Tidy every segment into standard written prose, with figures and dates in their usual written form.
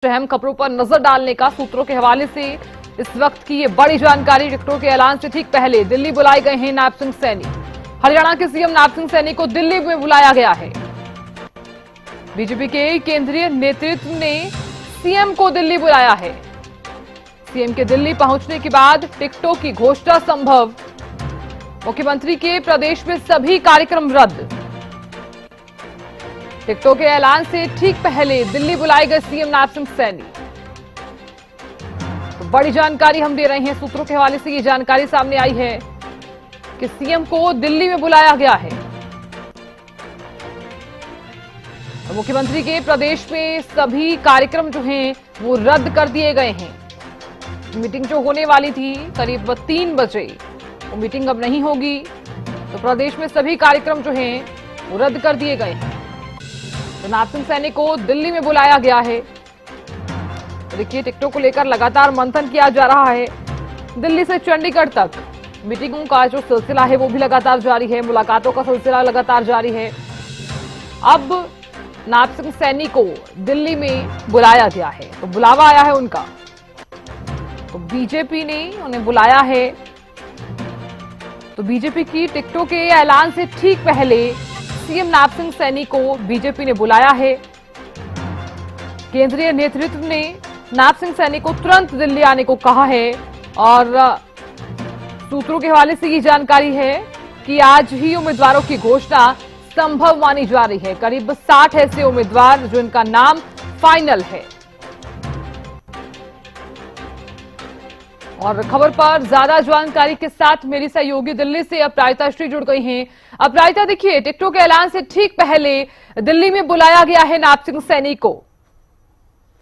अहम खबरों पर नजर डालने का सूत्रों के हवाले से इस वक्त की ये बड़ी जानकारी। टिकटों के ऐलान से ठीक पहले दिल्ली बुलाए गए हैं नायब सिंह सैनी। हरियाणा के सीएम नायब सिंह सैनी को दिल्ली में बुलाया गया है। बीजेपी के केंद्रीय नेतृत्व ने सीएम को दिल्ली बुलाया है। सीएम के दिल्ली पहुंचने के बाद टिकटों की घोषणा संभव। मुख्यमंत्री के प्रदेश में सभी कार्यक्रम रद्द। टिकटों के ऐलान से ठीक पहले दिल्ली बुलाए गए सीएम नायब सिंह सैनी। तो बड़ी जानकारी हम दे रहे हैं, सूत्रों के हवाले से ये जानकारी सामने आई है कि सीएम को दिल्ली में बुलाया गया है। तो मुख्यमंत्री के प्रदेश में सभी कार्यक्रम जो हैं वो रद्द कर दिए गए हैं। मीटिंग जो होने वाली थी करीब 3 बजे, वो मीटिंग अब नहीं होगी। तो प्रदेश में सभी कार्यक्रम जो हैं वो रद्द कर दिए गए हैं। तो नायब सिंह सैनी को दिल्ली में बुलाया गया है। देखिए, टिकटों को लेकर लगातार मंथन किया जा रहा है। दिल्ली से चंडीगढ़ तक मीटिंगों का जो सिलसिला है वो भी लगातार जारी है। मुलाकातों का सिलसिला लगातार जारी है। अब नायब सिंह सैनी को दिल्ली में बुलाया गया है, तो बुलावा आया है उनका। तो बीजेपी ने उन्हें बुलाया है। तो बीजेपी की टिकटों के ऐलान से ठीक पहले सीएम नायब सिंह सैनी को बीजेपी ने बुलाया है। केंद्रीय नेतृत्व ने नायब सिंह सैनी को तुरंत दिल्ली आने को कहा है। और सूत्रों के हवाले से ये जानकारी है कि आज ही उम्मीदवारों की घोषणा संभव मानी जा रही है। करीब 60 ऐसे उम्मीदवार जो इनका नाम फाइनल है। और खबर पर ज्यादा जानकारी के साथ मेरी सहयोगी दिल्ली से अपराजिता श्री जुड़ गई हैं। अपराजिता, देखिए, टिकटों के ऐलान से ठीक पहले दिल्ली में बुलाया गया है नायब सिंह सैनी को।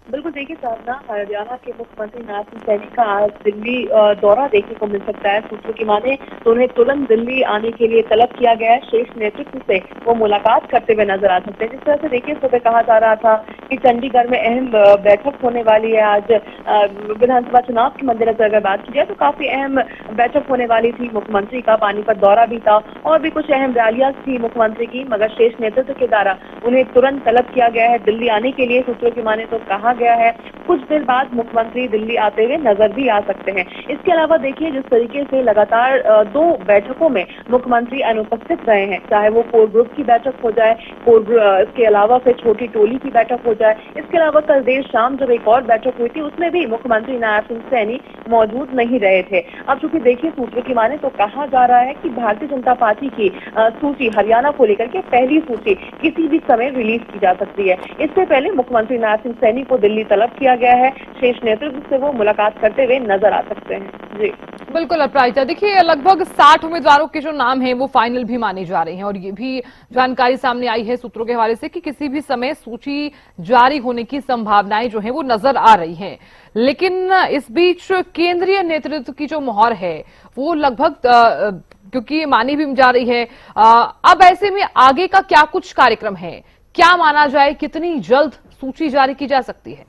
बिल्कुल, देखिए साधना, हरियाणा के मुख्यमंत्री नायब सिंह सैनी का आज दिल्ली दौरा देखने को मिल सकता है। सूत्रों की माने तो उन्हें तुरंत दिल्ली आने के लिए तलब किया गया है। शीर्ष नेतृत्व से वो मुलाकात करते हुए नजर आ सकते हैं। जिस तरह से देखिए, सुबह कहा जा रहा था कि चंडीगढ़ में अहम बैठक होने वाली है। आज विधानसभा चुनाव के मद्देनजर अगर बात की जाए तो काफी अहम बैठक होने वाली थी। मुख्यमंत्री का पानीपत दौरा भी था और भी कुछ अहम रैलियां थी मुख्यमंत्री की, मगर शीर्ष नेतृत्व के द्वारा उन्हें तुरंत तलब किया गया है दिल्ली आने के लिए। सूत्रों की माने तो कहा गया है कुछ देर बाद मुख्यमंत्री दिल्ली आते हुए नजर भी आ सकते हैं। इसके अलावा देखिए, जिस तरीके से लगातार 2 बैठकों में मुख्यमंत्री अनुपस्थित रहे हैं, चाहे वो कोर ग्रुप की बैठक हो जाए, इसके अलावा फिर छोटी टोली की बैठक हो जाए, इसके अलावा कल देर शाम जब एक और बैठक हुई थी उसमें भी मुख्यमंत्री नायब सिंह सैनी मौजूद नहीं रहे थे। अब चूंकि देखिए, सूत्रों की माने तो कहा जा रहा है कि भारतीय जनता पार्टी की सूची हरियाणा को लेकर के पहली सूची किसी भी समय रिलीज की जा सकती है। इससे पहले मुख्यमंत्री नायब सिंह सैनी को दिल्ली तलब किया गया है। शीर्ष नेतृत्व से वो मुलाकात करते हुए नजर आ सकते हैं। जी बिल्कुल अपराजिता, देखिए, लगभग 60 उम्मीदवारों के जो नाम हैं वो फाइनल भी माने जा रहे हैं। और ये भी जानकारी सामने आई है सूत्रों के हवाले से कि किसी भी समय सूची जारी होने की संभावनाएं जो हैं वो नजर आ रही हैं। लेकिन इस बीच केंद्रीय नेतृत्व की जो मोहर है वो लगभग क्योंकि मानी भी जा रही है। अब ऐसे में आगे का क्या कुछ कार्यक्रम है, क्या माना जाए, कितनी जल्द सूची जारी की जा सकती है?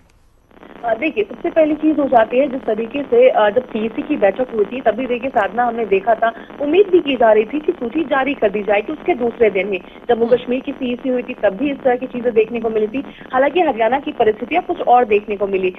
देखिए, सबसे पहली चीज हो जाती है, जिस तरीके से जब सीईसी की बैठक हुई थी तभी देखिए साधना, हमने देखा था, उम्मीद भी की जा रही थी कि सूची जारी कर दी जाएगी उसके दूसरे दिन ही। जब कश्मीर की सीईसी हुई थी तब भी इस तरह की चीजें देखने को मिली थी। हालांकि हरियाणा की परिस्थितियां कुछ और देखने को मिली,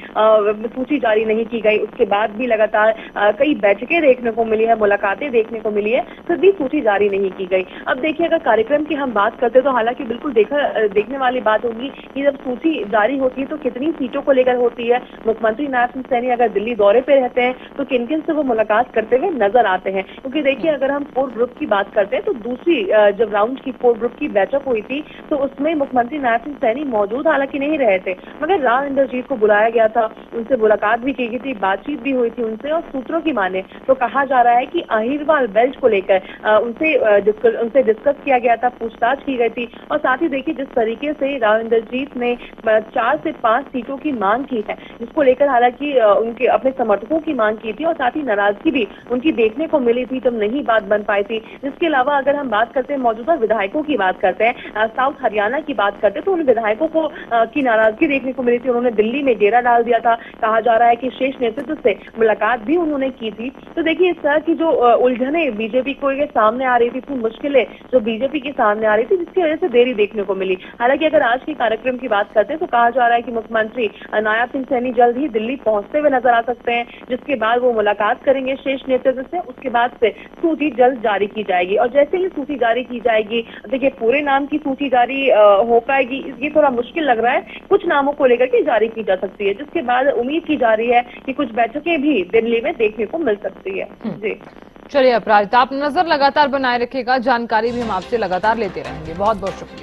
सूची जारी नहीं की गई। उसके बाद भी लगातार कई बैठकें देखने को मिली है, मुलाकातें देखने को मिली है, फिर भी सूची जारी नहीं की गई। अब देखिए, अगर कार्यक्रम की हम बात करते तो हालांकि बिल्कुल देखने वाली बात होगी कि जब सूची जारी होती है तो कितनी सीटों को लेकर होती है। मुख्यमंत्री नायब सिंह सैनी अगर दिल्ली दौरे पे रहते हैं तो किन किन से वो मुलाकात करते हुए नजर आते हैं। क्योंकि देखिए, अगर हम कोर ग्रुप की बात करते हैं तो दूसरी जब राउंड की कोर ग्रुप की बैठक हुई थी तो उसमें मुख्यमंत्री नायब सिंह सैनी मौजूद हालांकि नहीं रहे थे, मगर राव इंद्रजीत को बुलाया गया था, उनसे मुलाकात भी की गई थी, बातचीत भी हुई थी उनसे। और सूत्रों की माने तो कहा जा रहा है कि अहिरवाल बेल्ट को लेकर उनसे डिस्कस किया गया था, पूछताछ की गई थी। और साथ ही देखिए, जिस तरीके से राव इंद्रजीत ने 4 से 5 सीटों की मांग की है, जिसको लेकर हालांकि उनके अपने समर्थकों की मांग की थी और साथ ही नाराजगी भी उनकी देखने को मिली थी जब नहीं बात बन पाई थी। जिसके अलावा अगर हम बात करते हैं मौजूदा विधायकों की बात करते हैं, साउथ हरियाणा की बात करते हैं, तो उन विधायकों को की नाराजगी देखने को मिली थी। उन्होंने दिल्ली में डेरा डाल दिया था। कहा जा रहा है कि शीर्ष नेतृत्व से मुलाकात भी उन्होंने की थी। तो देखिए, इस तरह की जो उलझने बीजेपी को ये सामने आ रही थी, इतनी मुश्किलें जो बीजेपी के सामने आ रही थी, जिसकी वजह से देरी देखने को मिली। हालांकि अगर आज के कार्यक्रम की बात करते हैं तो कहा जा रहा है कि मुख्यमंत्री नायब सिंह सैनी जल्द ही दिल्ली पहुंचते हुए नजर आ सकते हैं, जिसके बाद वो मुलाकात करेंगे शीर्ष नेतृत्व से। उसके बाद से सूची जल्द जारी की जाएगी और जैसे ही सूची जारी की जाएगी, देखिए पूरे नाम की सूची जारी हो पाएगी, ये थोड़ा मुश्किल लग रहा है। कुछ नामों को लेकर के जारी की जा सकती है, जिसके बाद उम्मीद की जा रही है कि कुछ बैठकें भी दिल्ली में देखने को मिल सकती है। जी चलिए अपराजिता, आप नजर लगातार बनाए रखिएगा, जानकारी भी हम आपसे लगातार लेते रहेंगे। बहुत बहुत शुक्रिया।